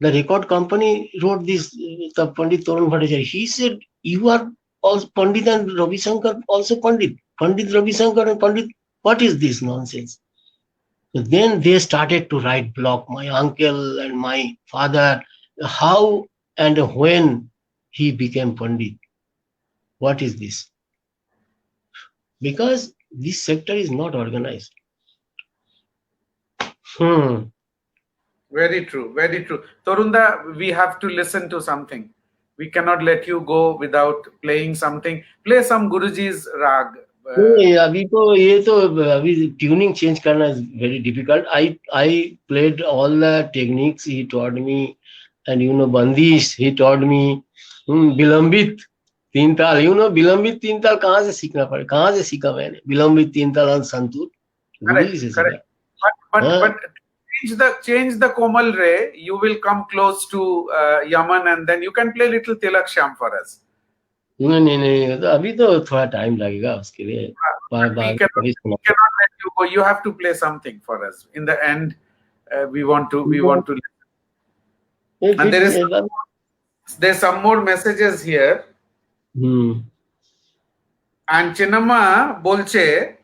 The record company wrote this, the Pandit Tarun Bhattacharya. He said, you are also Pandit and Ravi Shankar also Pandit. Pandit Ravi Shankar and Pandit, what is this nonsense? So then they started to write block, my uncle and my father, how and when he became Pandit. What is this? Because this sector is not organized. Very true, very true. Torunda, we have to listen to something. We cannot let you go without playing something. Play some Guruji's rag. अभी तो ये तो अभी tuning change करना is very difficult. I played all the techniques he taught me, and बंदिश he taught me. विलंबित तीन ताल, विलंबित तीन ताल कहाँ से सीखना पड़े, कहाँ से सीखा मैंने विलंबित तीन ताल और संतूर, गुरुजी से सीखा. But change the Komal Ray, you will come close to Yaman, and then you can play little Tilak Shyam for us. नहीं, तो अभी तो थोड़ा टाइम लगेगा उसके लिए. We cannot let you go. You have to play something for us. In the end, we want to listen. And there's some more messages here. And Chinnamma bolche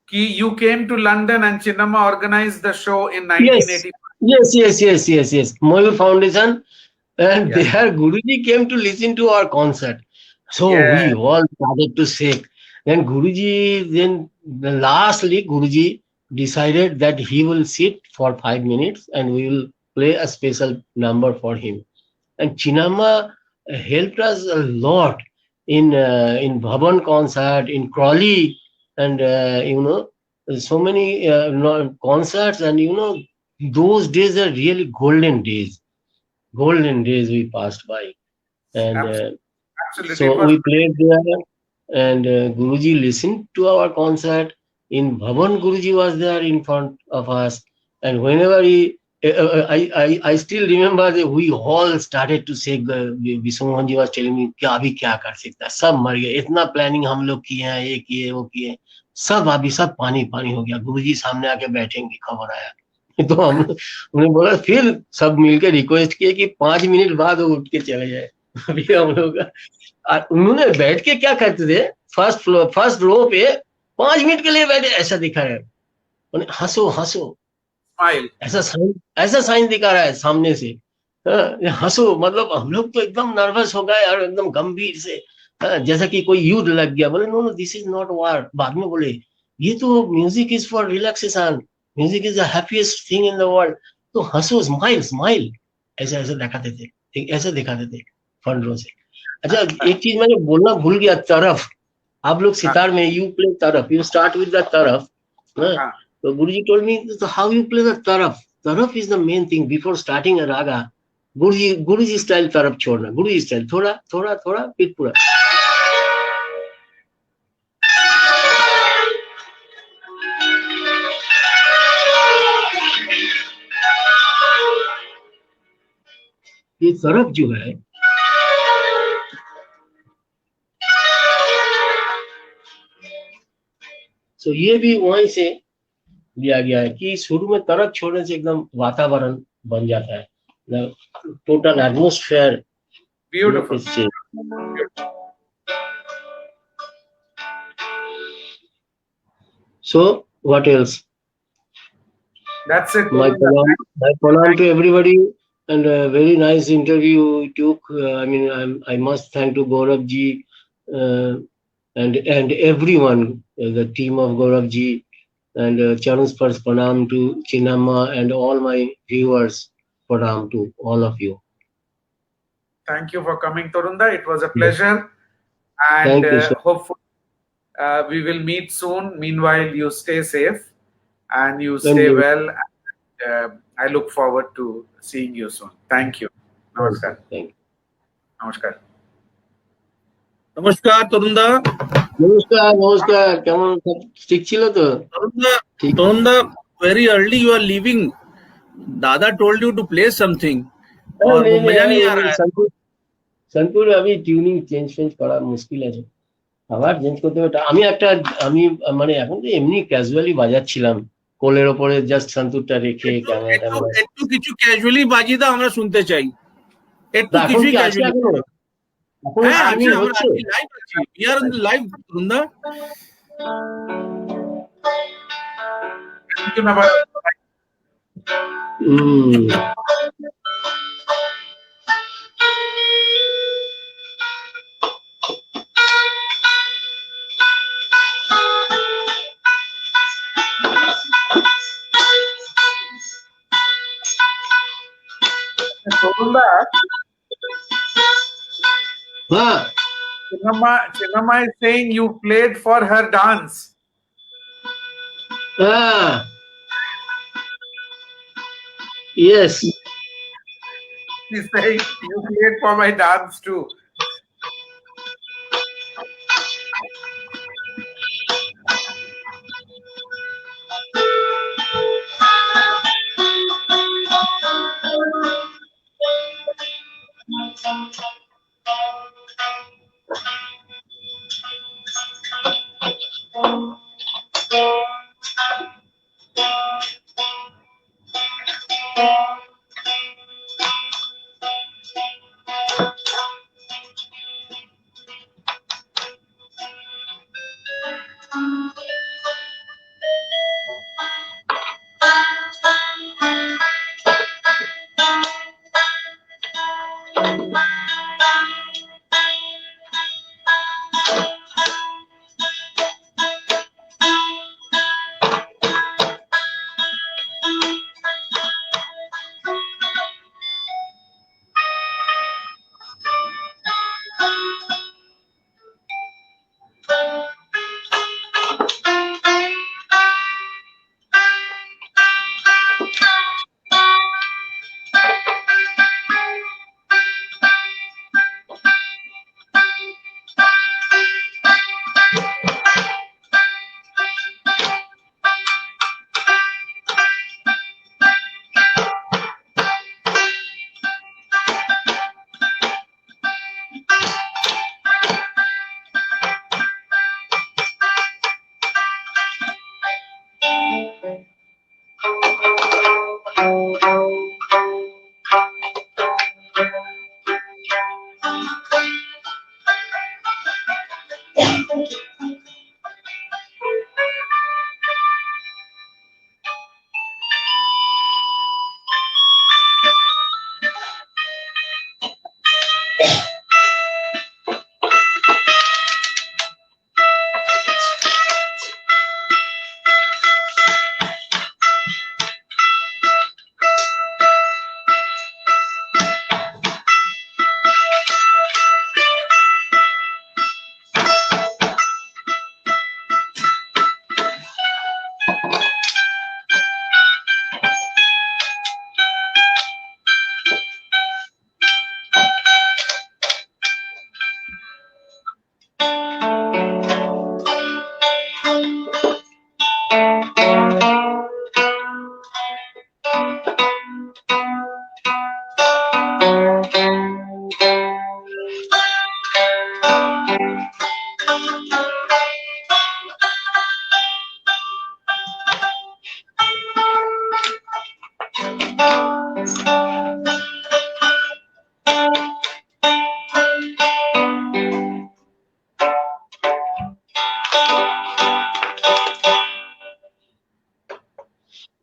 ki you came to London and Chinnamma organized the show in 1985. Yes. Mayur Foundation, and there Guruji came to listen to our concert. So we all started to shake. Then lastly Guruji decided that he will sit for 5 minutes and we will play a special number for him. And Chinnamma helped us a lot in Bhavan concert, in Crawley, and so many concerts. And those days are really golden days. Golden days we passed by, and so we played there, and Guruji listened to our concert. In Bhavan, Guruji was there in front of us, and whenever I still remember that we all started to say, Vishwamohan ji was telling me, अभी क्या कर सकता है, सब मर गए, इतना planning हम लोग किए हैं, ये किए वो किए, सब अभी सब पानी पानी हो गया, गुरुजी सामने आके बैठेंगे, खबर आया. तो उन्होंने बोला, फिर सब मिलकर रिक्वेस्ट किए कि 5 मिनट बाद वो उठ के चले जाए. अभी हम लोग उन्होंने बैठ के क्या करते थे, फर्स्ट रो पे 5 मिनट के लिए बैठे, ऐसा दिखा है, हंसो स्माइल, ऐसा साइन दिखा रहा है सामने से, हंसो. मतलब हम लोग तो एकदम नर्वस हो गए और एकदम गंभीर से, जैसा कि कोई युद्ध लग गया. बोले नो दिस इज नॉट वार. बाद में बोले ये तो music is for relaxation, music is the happiest thing in the world. तो हंसो, स्माइल, ऐसा दिखाते थे फ्रंट रो से. अच्छा, एक चीज मैंने बोलना भूल गया, तरफ. आप लोग सितार में यू प्ले तरफ, यू स्टार्ट विद द तरफ. So Guruji told me, so how you play the taraf? Taraf is the main thing before starting a raga. Guruji style taraf छोड़ना, Guruji style थोड़ा फिर पूरा. ये तरफ जो है, so ये भी वहीं से दिया गया है कि शुरू में तर्क छोड़ने से एकदम वातावरण बन जाता है, total atmosphere Beautiful. is changed. So what else? That's it. My pronoun to everybody, and a very nice interview we took. I must thank to Gaurav ji and everyone, the team of Gaurav ji, and Charan's first pranam to Chinamma and all my viewers. Pranam to all of you. Thank you for coming, Torunda. It was a pleasure, and Thank you, sir. hopefully we will meet soon. Meanwhile, you stay safe and you stay well. And, I look forward to seeing you soon. Thank you. Namaskar. Thank you. Namaskar. নমস্কার তরুণদা। নমস্কার কেমন ঠিক ছিল তো? তরুণদা, very early you are leaving. Dada told you to play something. और वो मजा नहीं आ रहा है। সনপুর আমি টিউনিং চেঞ্জ করা মুশকিল আছে, আবার চেঞ্জ করতে হবে। আমি মানে এখন তো এমনি ক্যাজুয়ালি বাজাচ্ছিলাম, কোলের ওপরে জাস্ট সন্তুরটা রেখে ক্যামেরাটা। একটু কিছু ক্যাজুয়ালি বাজিয়ে দাও, আমরা শুনতে চাই। একটু কিছু ক্যাজুয়ালি। হ্যাঁ, আছে, আমরা লাইভ আছি। We are on the live, তরুণদা। Thank you, Namaskar. Chinamma is saying you played for her dance. Yes. She's saying you played for my dance too.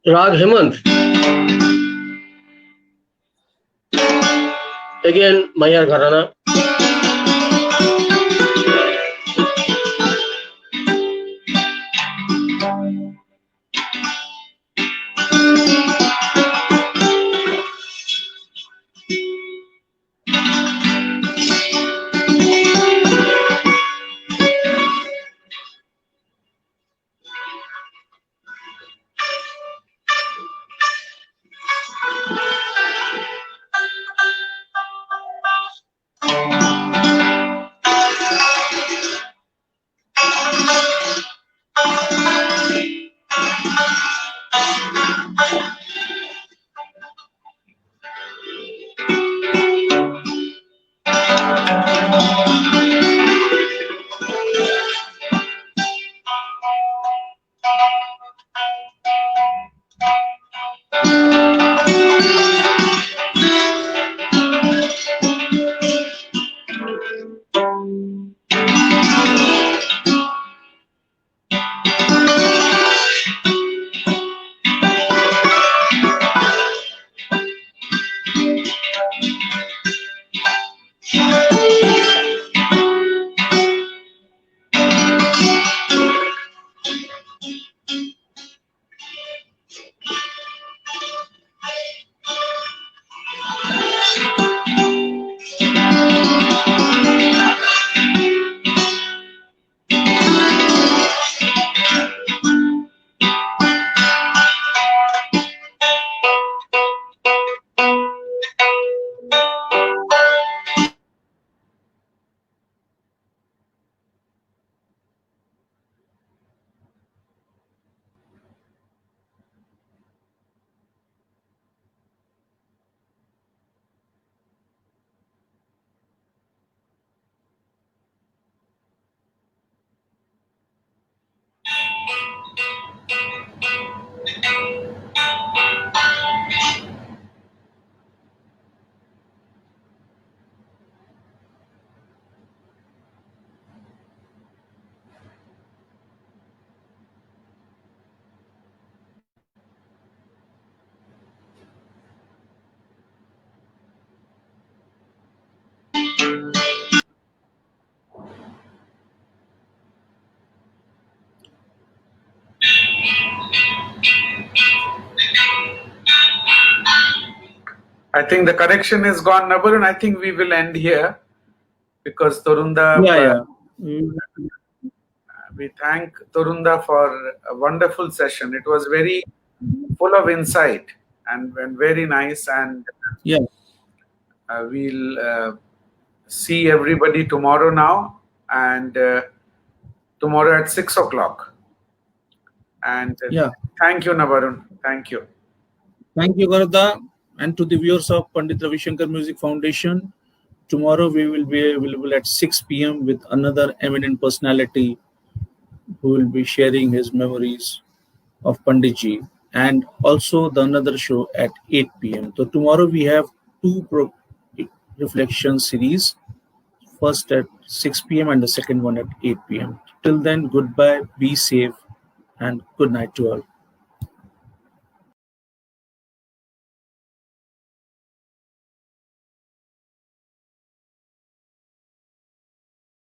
Rag Hemant. Again, Mayar Gharana. I think the connection is gone, Nabarun. I think we will end here because Torunda. Yeah. We thank Torunda for a wonderful session. It was very full of insight and very nice. And Yeah. We'll see everybody tomorrow now, and tomorrow at 6 o'clock. And Yeah. thank you, Nabarun. Thank you. Thank you, Garuda. And to the viewers of Pandit Ravi Shankar Music Foundation, tomorrow we will be available at 6 p.m. with another eminent personality who will be sharing his memories of Panditji, and also the another show at 8 p.m. So tomorrow we have two reflection series, first at 6 p.m. and the second one at 8 p.m. Till then, goodbye, be safe, and good night to all.